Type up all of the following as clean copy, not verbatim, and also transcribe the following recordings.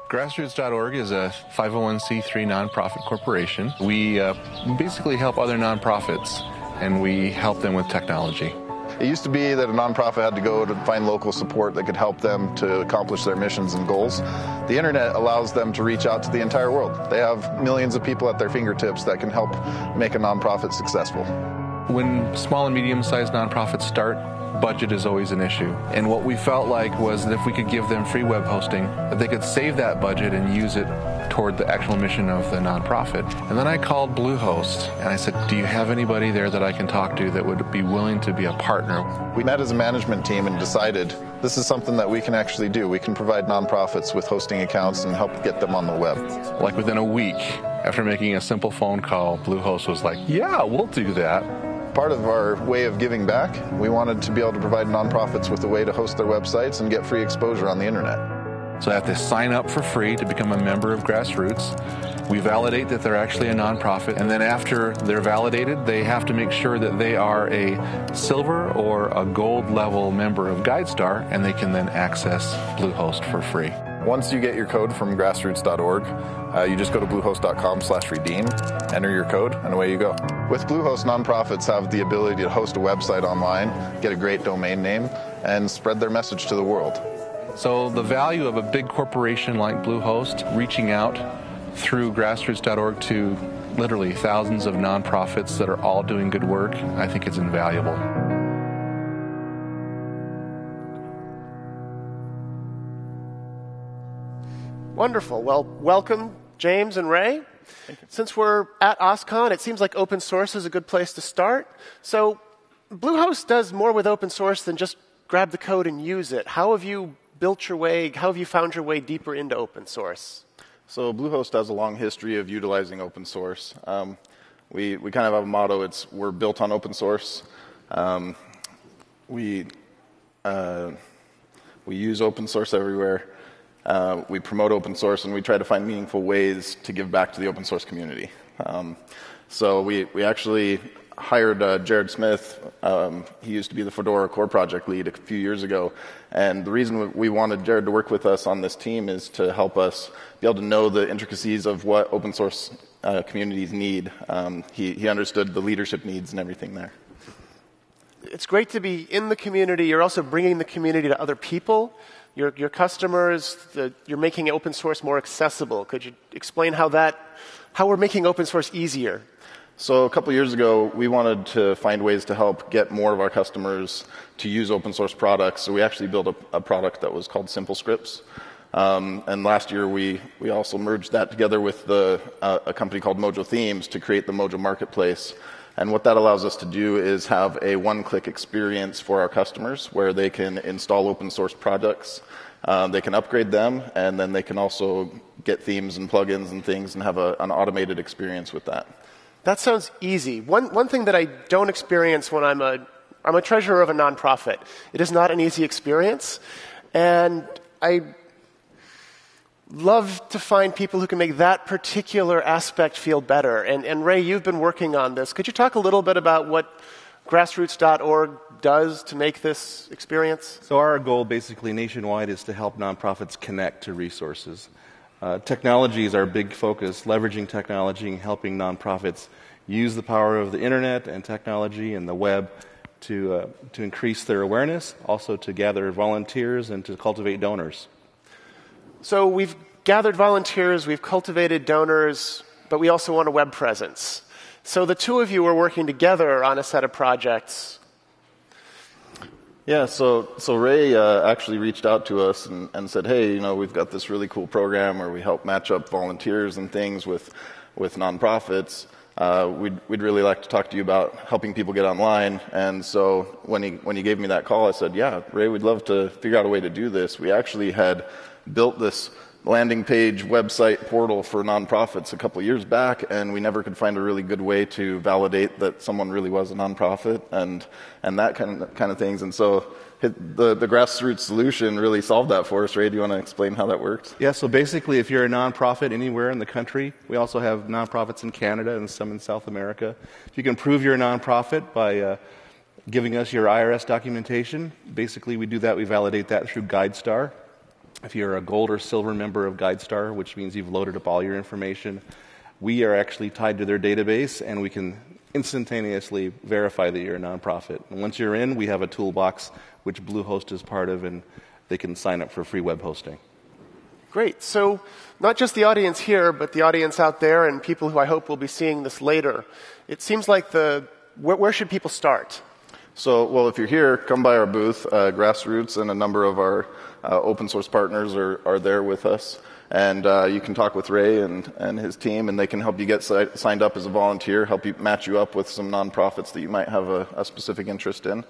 Grassroots.org is a 501c3 nonprofit corporation. We basically help other nonprofits, and we help them with technology. It used to be that a nonprofit had to go to find local support that could help them to accomplish their missions and goals. The internet allows them to reach out to the entire world. They have millions of people at their fingertips that can help make a nonprofit successful. When small and medium-sized nonprofits start, budget is always an issue. And what we felt like was that if we could give them free web hosting, that they could save that budget and use it toward the actual mission of the nonprofit. And then I called Bluehost and I said, do you have anybody there that I can talk to that would be willing to be a partner? We met as a management team and decided this is something that we can actually do. We can provide nonprofits with hosting accounts and help get them on the web. Like within a week, after making a simple phone call, Bluehost was like, yeah, we'll do that. Part of our way of giving back, we wanted to be able to provide nonprofits with a way to host their websites and get free exposure on the internet. So they have to sign up for free to become a member of Grassroots. We validate that they're actually a nonprofit, and then after they're validated, they have to make sure that they are a silver or a gold level member of GuideStar, and they can then access Bluehost for free. Once you get your code from grassroots.org, you just go to bluehost.com/redeem, enter your code, and away you go. With Bluehost, nonprofits have the ability to host a website online, get a great domain name, and spread their message to the world. So the value of a big corporation like Bluehost reaching out through grassroots.org to literally thousands of nonprofits that are all doing good work, I think it's invaluable. Wonderful. Well, welcome, James and Ray. Since we're at OSCON, it seems like open source is a good place to start. So Bluehost does more with open source than just grab the code and use it. How have you built your way, how have you found your way deeper into open source? So Bluehost has a long history of utilizing open source. We kind of have a motto, we're built on open source. We use open source everywhere. We promote open source, and we try to find meaningful ways to give back to the open source community. So we actually hired Jared Smith. He used to be the Fedora core project lead a few years ago. And the reason we wanted Jared to work with us on this team is to help us be able to know the intricacies of what open source communities need. He understood the leadership needs and everything there. It's great to be in the community. You're also bringing the community to other people. Your customers, you're making open source more accessible. Could you explain how we're making open source easier? So a couple years ago, we wanted to find ways to help get more of our customers to use open source products. So we actually built a product that was called Simple Scripts. And last year, we also merged that together with a company called Mojo Themes to create the Mojo Marketplace. And what that allows us to do is have a one-click experience for our customers where they can install open source projects, they can upgrade them, and then they can also get themes and plugins and things and have an automated experience with that. That sounds easy. One thing that I don't experience when I'm a treasurer of a nonprofit. It is not an easy experience, and I love to find people who can make that particular aspect feel better. And Ray, you've been working on this. Could you talk a little bit about what grassroots.org does to make this experience? So our goal basically nationwide is to help nonprofits connect to resources. Technology is our big focus, leveraging technology and helping nonprofits use the power of the internet and technology and the web to increase their awareness, also to gather volunteers and to cultivate donors. So we've gathered volunteers, we've cultivated donors, but we also want a web presence. So the two of you are working together on a set of projects. Yeah, so Ray actually reached out to us and said, hey, we've got this really cool program where we help match up volunteers and things with nonprofits. We'd really like to talk to you about helping people get online. And so when he gave me that call, I said, yeah, Ray, we'd love to figure out a way to do this. We actually had built this landing page website portal for nonprofits a couple of years back, and we never could find a really good way to validate that someone really was a nonprofit and that kind of things. And so the grassroots solution really solved that for us. Ray, do you want to explain how that works? Yeah, so basically if you're a nonprofit anywhere in the country, we also have nonprofits in Canada and some in South America. If you can prove you're a nonprofit by giving us your IRS documentation, basically we do that, we validate that through GuideStar. If you're a gold or silver member of GuideStar, which means you've loaded up all your information, we are actually tied to their database, and we can instantaneously verify that you're a nonprofit. And once you're in, we have a toolbox which Bluehost is part of, and they can sign up for free web hosting. Great. So not just the audience here, but the audience out there and people who I hope will be seeing this later. It seems like where should people start? So, well, if you're here, come by our booth. Grassroots and a number of our open source partners are there with us. And you can talk with Ray and his team, and they can help you get signed up as a volunteer, help you match you up with some nonprofits that you might have a specific interest in.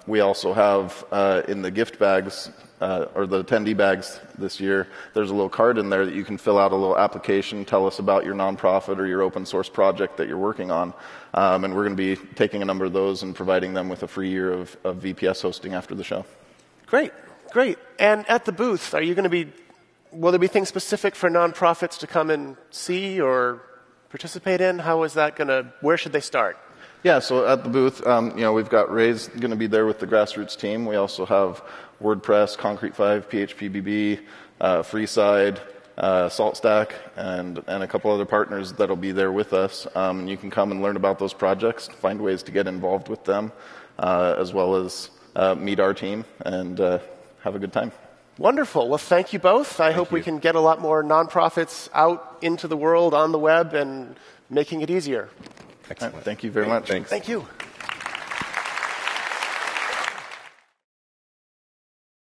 We also have in the gift bags, or the attendee bags this year, there's a little card in there that you can fill out a little application, tell us about your nonprofit or your open source project that you're working on. And we're going to be taking a number of those and providing them with a free year of VPS hosting after the show. Great. And at the booth, will there be things specific for nonprofits to come and see or participate in? Where should they start? Yeah, so at the booth, we've got Ray's going to be there with the Grassroots team. We also have WordPress, Concrete 5, PHP BB, Freeside, SaltStack, and a couple other partners that'll be there with us. You can come and learn about those projects, find ways to get involved with them, as well as meet our team and have a good time. Wonderful. Well, thank you both. I hope we can get a lot more nonprofits out into the world on the web and making it easier. Excellent. Thank you very much. Thanks. Thank you.